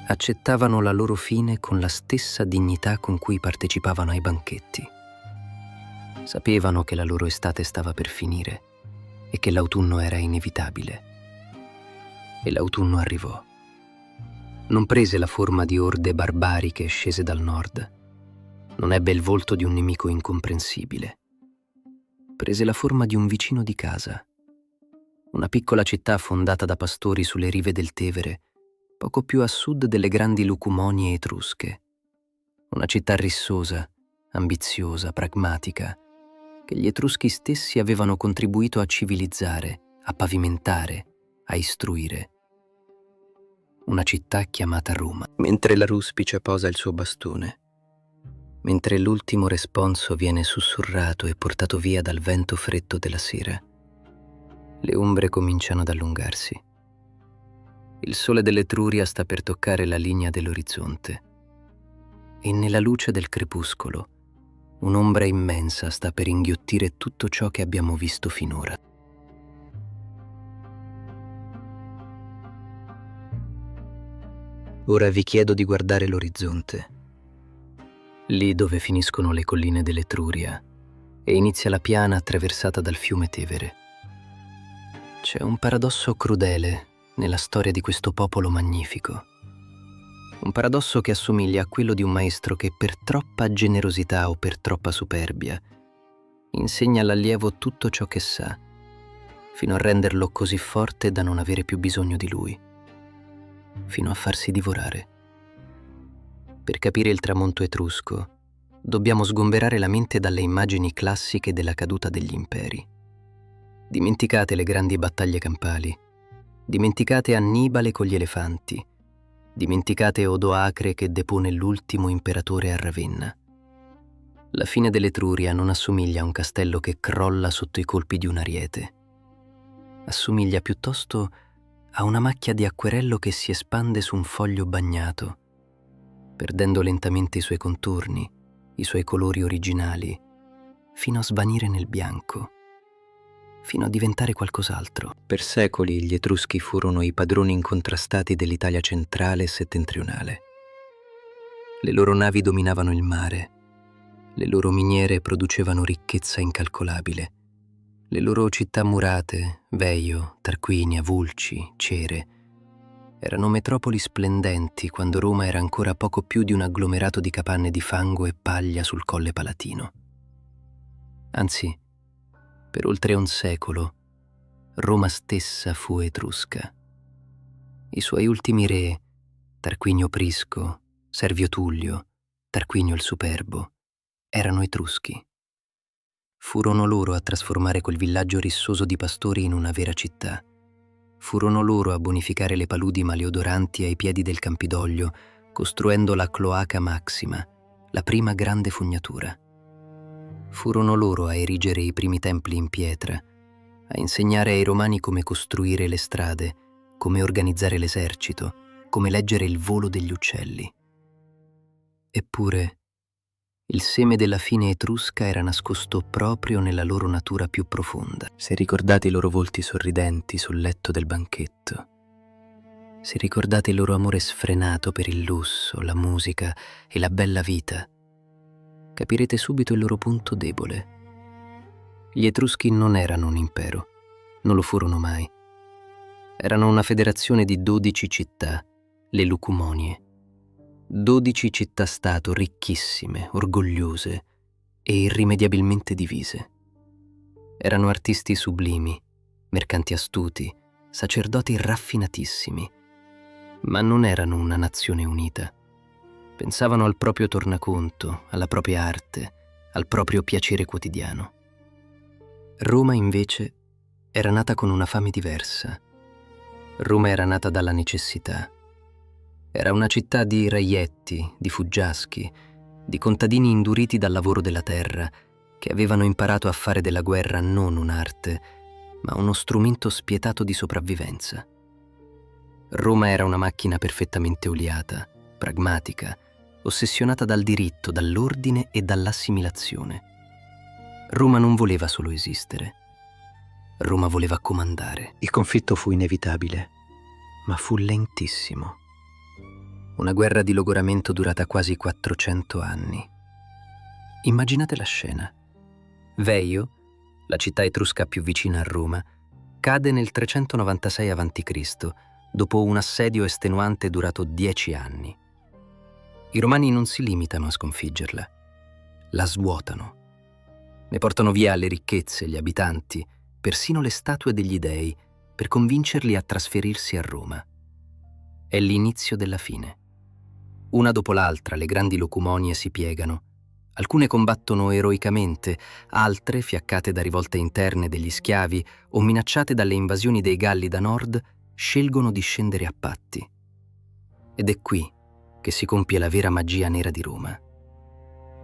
C: Accettavano la loro fine con la stessa dignità con cui partecipavano ai banchetti. Sapevano che la loro estate stava per finire e che l'autunno era inevitabile. E l'autunno arrivò. Non prese la forma di orde barbariche scese dal nord. Non ebbe il volto di un nemico incomprensibile. Prese la forma di un vicino di casa. Una piccola città fondata da pastori sulle rive del Tevere, poco più a sud delle grandi lucumonie etrusche. Una città rissosa, ambiziosa, pragmatica, che gli Etruschi stessi avevano contribuito a civilizzare, a pavimentare, a istruire. Una città chiamata Roma. Mentre la ruspice posa il suo bastone, mentre l'ultimo responso viene sussurrato e portato via dal vento freddo della sera, le ombre cominciano ad allungarsi. Il sole dell'Etruria sta per toccare la linea dell'orizzonte e nella luce del crepuscolo un'ombra immensa sta per inghiottire tutto ciò che abbiamo visto finora. Ora vi chiedo di guardare l'orizzonte, lì dove finiscono le colline dell'Etruria e inizia la piana attraversata dal fiume Tevere. C'è un paradosso crudele nella storia di questo popolo magnifico. Un paradosso che assomiglia a quello di un maestro che per troppa generosità o per troppa superbia insegna all'allievo tutto ciò che sa, fino a renderlo così forte da non avere più bisogno di lui, fino a farsi divorare. Per capire il tramonto etrusco, dobbiamo sgomberare la mente dalle immagini classiche della caduta degli imperi. Dimenticate le grandi battaglie campali, dimenticate Annibale con gli elefanti, dimenticate Odoacre che depone l'ultimo imperatore a Ravenna. La fine dell'Etruria non assomiglia a un castello che crolla sotto i colpi di un ariete. Assomiglia piuttosto a una macchia di acquerello che si espande su un foglio bagnato, perdendo lentamente i suoi contorni, i suoi colori originali, fino a svanire nel bianco, fino a diventare qualcos'altro. Per secoli gli Etruschi furono i padroni incontrastati dell'Italia centrale e settentrionale. Le loro navi dominavano il mare, le loro miniere producevano ricchezza incalcolabile, le loro città murate, Veio, Tarquinia, Vulci, Cere, erano metropoli splendenti quando Roma era ancora poco più di un agglomerato di capanne di fango e paglia sul Colle Palatino. Anzi, per oltre un secolo, Roma stessa fu etrusca. I suoi ultimi re, Tarquinio Prisco, Servio Tullio, Tarquinio il Superbo, erano etruschi. Furono loro a trasformare quel villaggio rissoso di pastori in una vera città. Furono loro a bonificare le paludi maleodoranti ai piedi del Campidoglio, costruendo la Cloaca Maxima, la prima grande fognatura. Furono loro a erigere i primi templi in pietra, a insegnare ai romani come costruire le strade, come organizzare l'esercito, come leggere il volo degli uccelli. Eppure, il seme della fine etrusca era nascosto proprio nella loro natura più profonda. Se ricordate i loro volti sorridenti sul letto del banchetto, se ricordate il loro amore sfrenato per il lusso, la musica e la bella vita, capirete subito il loro punto debole. Gli Etruschi non erano un impero, non lo furono mai. Erano una federazione di 12 città, le Lucumonie. 12 città-stato ricchissime, orgogliose e irrimediabilmente divise. Erano artisti sublimi, mercanti astuti, sacerdoti raffinatissimi, ma non erano una nazione unita. Pensavano al proprio tornaconto, alla propria arte, al proprio piacere quotidiano. Roma, invece, era nata con una fame diversa. Roma era nata dalla necessità. Era una città di reietti, di fuggiaschi, di contadini induriti dal lavoro della terra, che avevano imparato a fare della guerra non un'arte, ma uno strumento spietato di sopravvivenza. Roma era una macchina perfettamente oliata, pragmatica, ossessionata dal diritto, dall'ordine e dall'assimilazione. Roma non voleva solo esistere. Roma voleva comandare. Il conflitto fu inevitabile, ma fu lentissimo. Una guerra di logoramento durata quasi 400 anni. Immaginate la scena. Veio, la città etrusca più vicina a Roma, cade nel 396 a.C., dopo un assedio estenuante durato 10 anni. I romani non si limitano a sconfiggerla, la svuotano. Ne portano via le ricchezze, gli abitanti, persino le statue degli dei, per convincerli a trasferirsi a Roma. È l'inizio della fine. Una dopo l'altra le grandi locumonie si piegano. Alcune combattono eroicamente, altre, fiaccate da rivolte interne degli schiavi o minacciate dalle invasioni dei Galli da nord, scelgono di scendere a patti. Ed è qui che si compie la vera magia nera di Roma.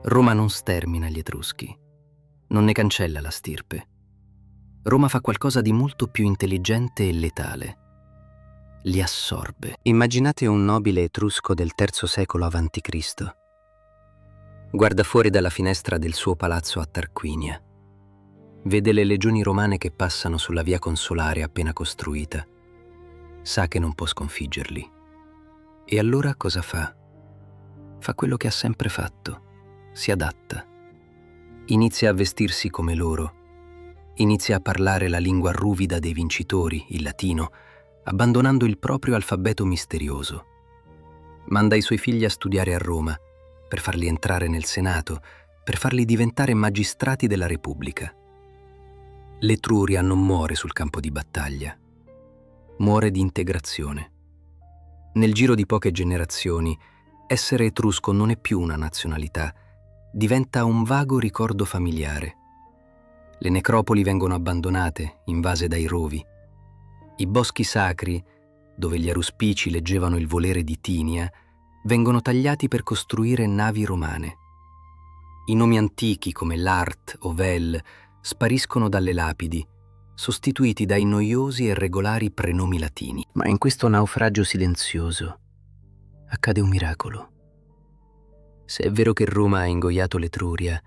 C: Roma non stermina gli Etruschi, non ne cancella la stirpe. Roma fa qualcosa di molto più intelligente e letale. Li assorbe. Immaginate un nobile etrusco del III secolo a.C. Guarda fuori dalla finestra del suo palazzo a Tarquinia. Vede le legioni romane che passano sulla via consolare appena costruita. Sa che non può sconfiggerli. E allora cosa fa? Fa quello che ha sempre fatto. Si adatta. Inizia a vestirsi come loro. Inizia a parlare la lingua ruvida dei vincitori, il latino, abbandonando il proprio alfabeto misterioso. Manda i suoi figli a studiare a Roma, per farli entrare nel Senato, per farli diventare magistrati della Repubblica. L'Etruria non muore sul campo di battaglia, muore di integrazione. Nel giro di poche generazioni, essere etrusco non è più una nazionalità, diventa un vago ricordo familiare. Le necropoli vengono abbandonate, invase dai rovi. I boschi sacri, dove gli aruspici leggevano il volere di Tinia, vengono tagliati per costruire navi romane. I nomi antichi come Lart o Vel spariscono dalle lapidi, sostituiti dai noiosi e regolari prenomi latini. Ma in questo naufragio silenzioso accade un miracolo. Se è vero che Roma ha ingoiato l'Etruria,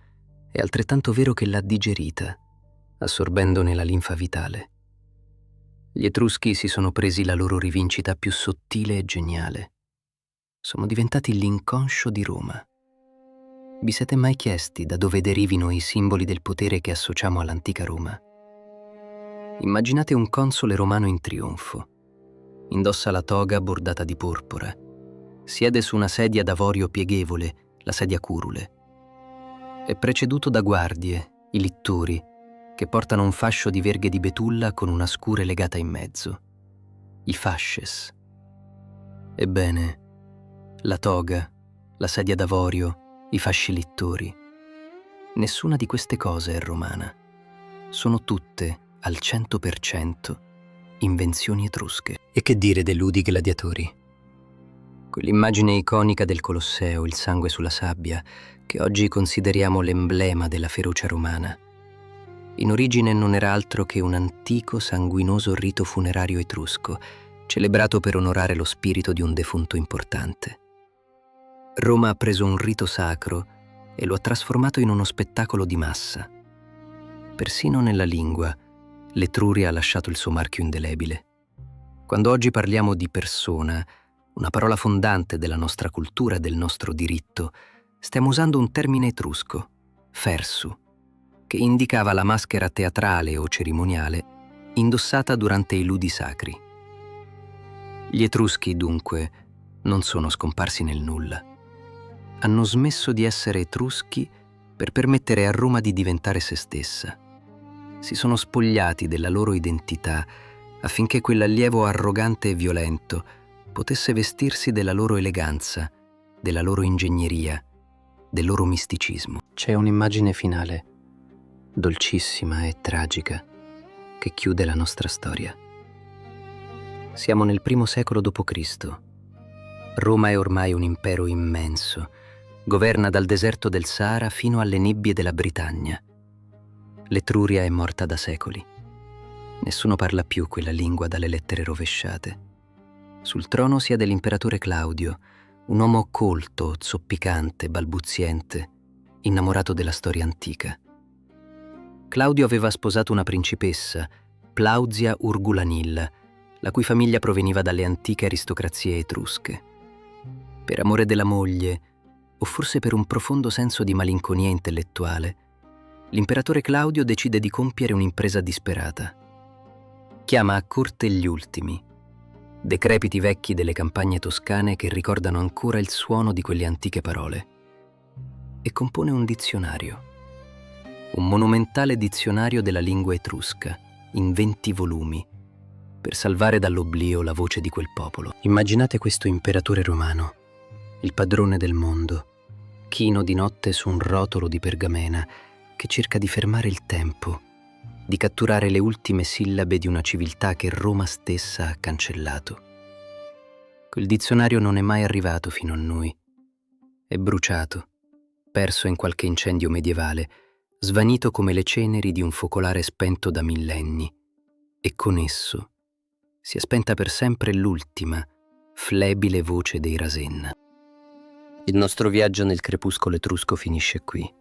C: è altrettanto vero che l'ha digerita, assorbendone la linfa vitale. Gli Etruschi si sono presi la loro rivincita più sottile e geniale. Sono diventati l'inconscio di Roma. Vi siete mai chiesti da dove derivino i simboli del potere che associamo all'antica Roma? Immaginate un console romano in trionfo. Indossa la toga bordata di porpora. Siede su una sedia d'avorio pieghevole, la sedia curule. È preceduto da guardie, i littori, che portano un fascio di verghe di betulla con una scure legata in mezzo. I fasces. Ebbene, la toga, la sedia d'avorio, i fasci littori. Nessuna di queste cose è romana. Sono tutte, al 100%, invenzioni etrusche. E che dire dei ludi gladiatori? Quell'immagine iconica del Colosseo, il sangue sulla sabbia, che oggi consideriamo l'emblema della ferocia romana. In origine non era altro che un antico sanguinoso rito funerario etrusco, celebrato per onorare lo spirito di un defunto importante. Roma ha preso un rito sacro e lo ha trasformato in uno spettacolo di massa. Persino nella lingua, l'Etruria ha lasciato il suo marchio indelebile. Quando oggi parliamo di persona, una parola fondante della nostra cultura e del nostro diritto, stiamo usando un termine etrusco, fersu, che indicava la maschera teatrale o cerimoniale indossata durante i ludi sacri. Gli Etruschi, dunque, non sono scomparsi nel nulla. Hanno smesso di essere etruschi per permettere a Roma di diventare se stessa. Si sono spogliati della loro identità affinché quell'allievo arrogante e violento potesse vestirsi della loro eleganza, della loro ingegneria, del loro misticismo. C'è un'immagine finale, dolcissima e tragica, che chiude la nostra storia. Siamo nel I secolo d.C. Roma è ormai un impero immenso, governa dal deserto del Sahara fino alle nebbie della Britannia. L'Etruria è morta da secoli. Nessuno parla più quella lingua dalle lettere rovesciate. Sul trono siede l'imperatore Claudio, un uomo colto, zoppicante, balbuziente, innamorato della storia antica. Claudio aveva sposato una principessa, Plauzia Urgulanilla, la cui famiglia proveniva dalle antiche aristocrazie etrusche. Per amore della moglie, o forse per un profondo senso di malinconia intellettuale, l'imperatore Claudio decide di compiere un'impresa disperata. Chiama a corte gli ultimi, decrepiti vecchi delle campagne toscane che ricordano ancora il suono di quelle antiche parole, e compone un dizionario, un monumentale dizionario della lingua etrusca, in 20 volumi, per salvare dall'oblio la voce di quel popolo. Immaginate questo imperatore romano, il padrone del mondo, chino di notte su un rotolo di pergamena che cerca di fermare il tempo, di catturare le ultime sillabe di una civiltà che Roma stessa ha cancellato. Quel dizionario non è mai arrivato fino a noi. È bruciato, perso in qualche incendio medievale, svanito come le ceneri di un focolare spento da millenni, e con esso si è spenta per sempre l'ultima, flebile voce dei Rasenna. Il nostro viaggio nel crepuscolo etrusco finisce qui,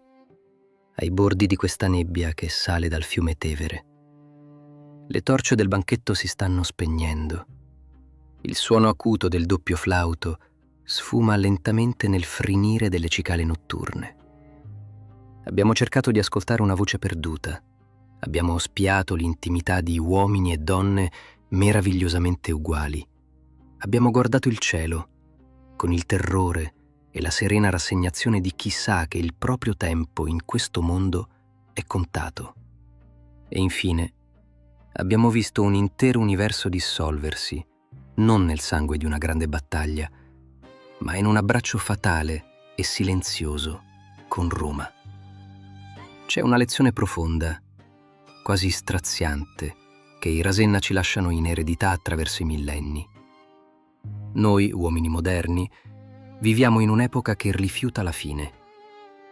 C: ai bordi di questa nebbia che sale dal fiume Tevere. Le torce del banchetto si stanno spegnendo. Il suono acuto del doppio flauto sfuma lentamente nel frinire delle cicale notturne. Abbiamo cercato di ascoltare una voce perduta, Abbiamo spiato l'intimità di uomini e donne meravigliosamente uguali. Abbiamo guardato il cielo con il terrore e la serena rassegnazione di chi sa che il proprio tempo in questo mondo è contato. E infine abbiamo visto un intero universo dissolversi, non nel sangue di una grande battaglia, ma in un abbraccio fatale e silenzioso con Roma. C'è una lezione profonda, quasi straziante, che i Rasenna ci lasciano in eredità attraverso i millenni. Noi, uomini moderni, viviamo in un'epoca che rifiuta la fine.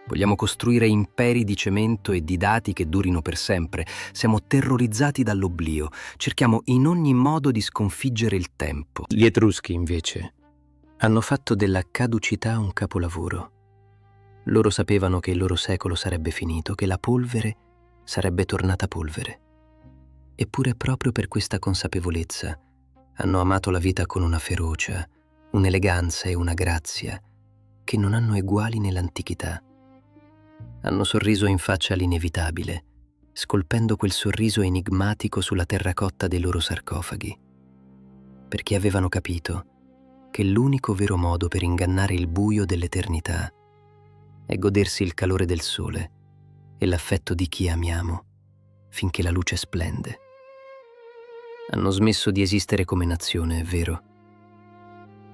C: Vogliamo costruire imperi di cemento e di dati che durino per sempre. Siamo terrorizzati dall'oblio. Cerchiamo in ogni modo di sconfiggere il tempo. Gli Etruschi, invece, hanno fatto della caducità un capolavoro. Loro sapevano che il loro secolo sarebbe finito, che la polvere sarebbe tornata polvere. Eppure proprio per questa consapevolezza hanno amato la vita con una ferocia, un'eleganza e una grazia che non hanno eguali nell'antichità. Hanno sorriso in faccia all'inevitabile, scolpendo quel sorriso enigmatico sulla terracotta dei loro sarcofagi, perché avevano capito che l'unico vero modo per ingannare il buio dell'eternità è godersi il calore del sole e l'affetto di chi amiamo finché la luce splende. Hanno smesso di esistere come nazione, è vero,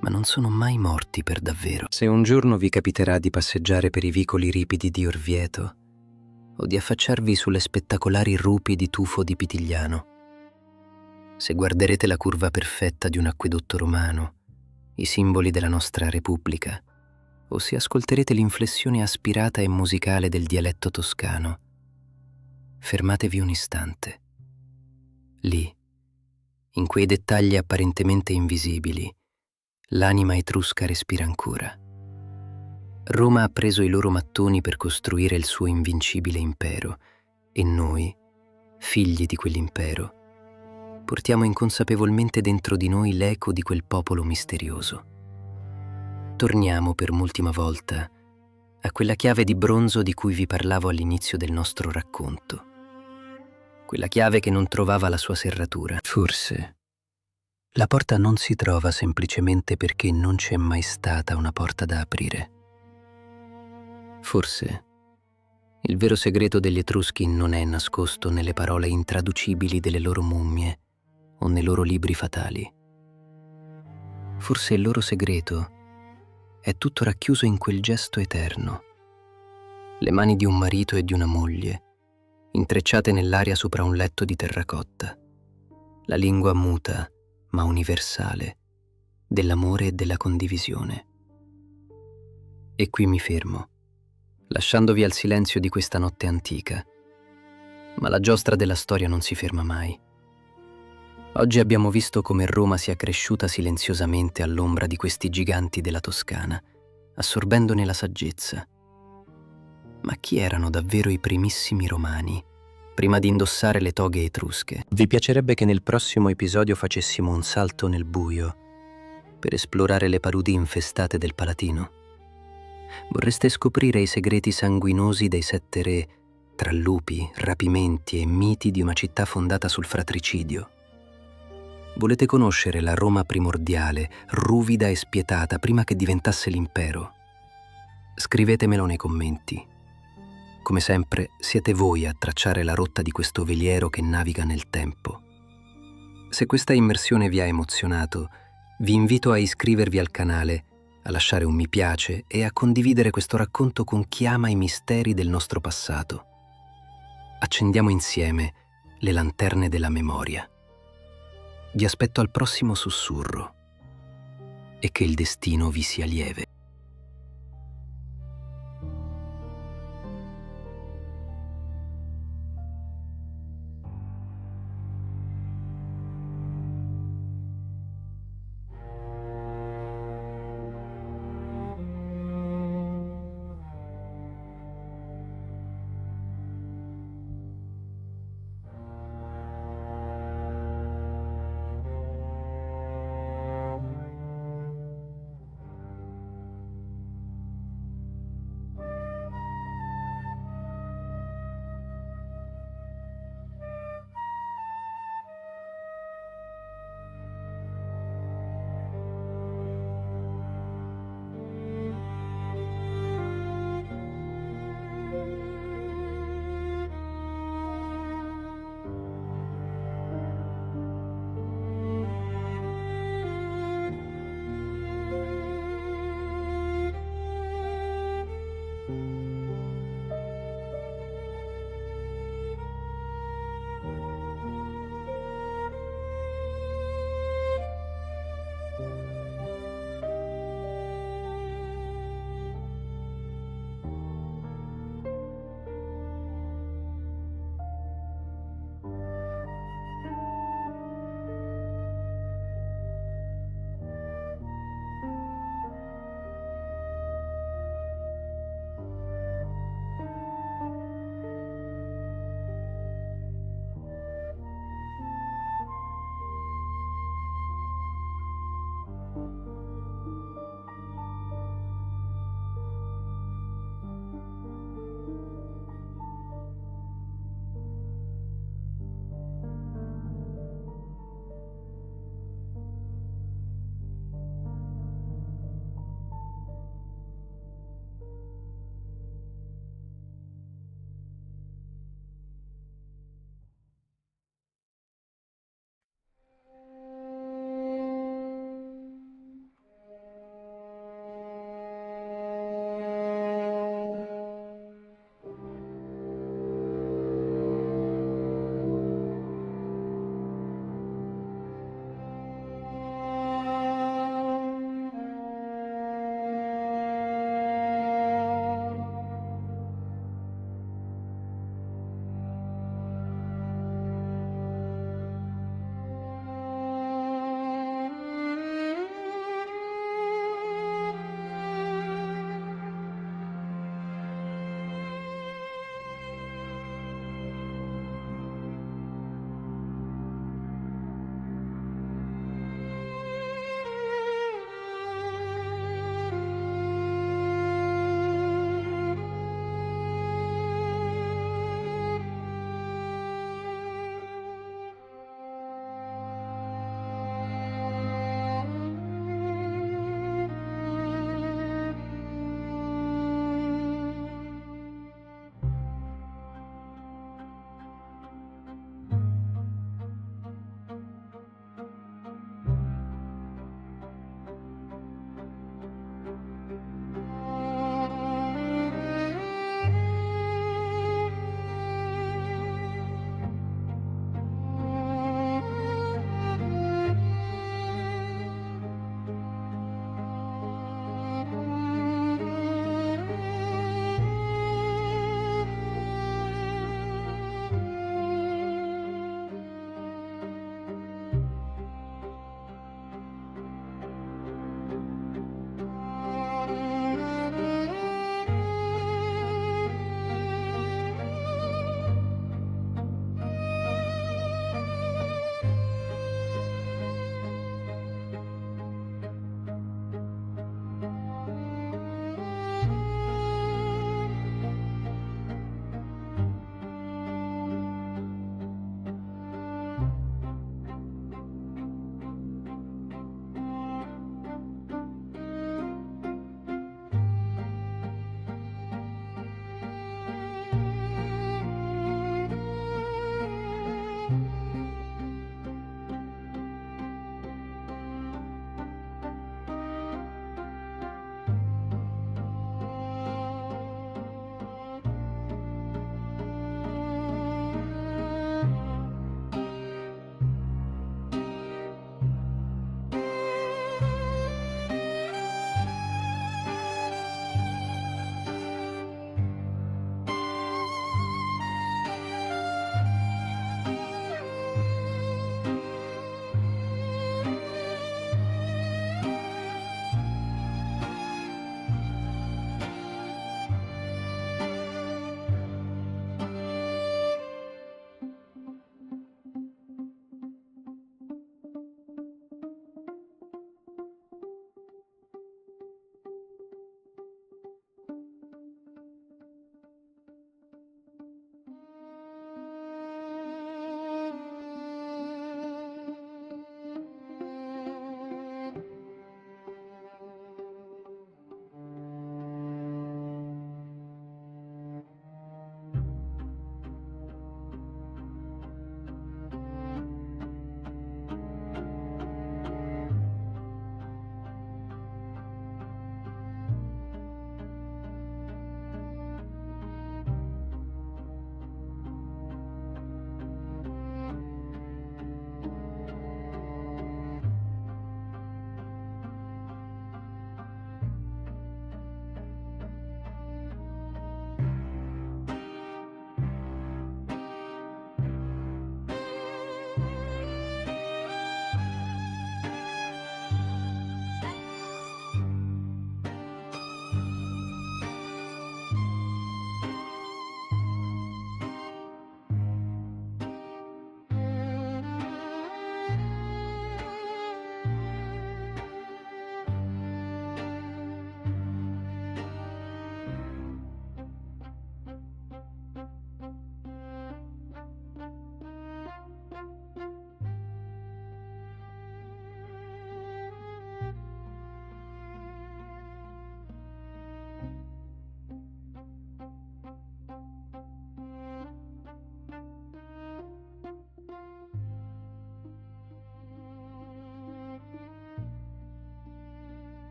C: ma non sono mai morti per davvero. Se un giorno vi capiterà di passeggiare per i vicoli ripidi di Orvieto o di affacciarvi sulle spettacolari rupi di Tufo di Pitigliano, se guarderete la curva perfetta di un acquedotto romano, i simboli della nostra Repubblica, o se ascolterete l'inflessione aspirata e musicale del dialetto toscano, fermatevi un istante. Lì, in quei dettagli apparentemente invisibili, l'anima etrusca respira ancora. Roma ha preso i loro mattoni per costruire il suo invincibile impero e noi, figli di quell'impero, portiamo inconsapevolmente dentro di noi l'eco di quel popolo misterioso. Torniamo per l'ultima volta a quella chiave di bronzo di cui vi parlavo all'inizio del nostro racconto. Quella chiave che non trovava la sua serratura. Forse la porta non si trova semplicemente perché non c'è mai stata una porta da aprire. Forse il vero segreto degli Etruschi non è nascosto nelle parole intraducibili delle loro mummie o nei loro libri fatali. Forse il loro segreto è tutto racchiuso in quel gesto eterno. Le mani di un marito e di una moglie, intrecciate nell'aria sopra un letto di terracotta. La lingua muta, ma universale, dell'amore e della condivisione. E qui mi fermo, lasciandovi al silenzio di questa notte antica. Ma la giostra della storia non si ferma mai. Oggi abbiamo visto come Roma sia cresciuta silenziosamente all'ombra di questi giganti della Toscana, assorbendone la saggezza. Ma chi erano davvero i primissimi romani, prima di indossare le toghe etrusche? Vi piacerebbe che nel prossimo episodio facessimo un salto nel buio per esplorare le paludi infestate del Palatino? Vorreste scoprire i segreti sanguinosi dei 7 re, tra lupi, rapimenti e miti di una città fondata sul fratricidio? Volete conoscere la Roma primordiale, ruvida e spietata, prima che diventasse l'impero? Scrivetemelo nei commenti. Come sempre, siete voi a tracciare la rotta di questo veliero che naviga nel tempo. Se questa immersione vi ha emozionato, vi invito a iscrivervi al canale, a lasciare un mi piace e a condividere questo racconto con chi ama i misteri del nostro passato. Accendiamo insieme le lanterne della memoria. Vi aspetto al prossimo sussurro e che il destino vi sia lieve.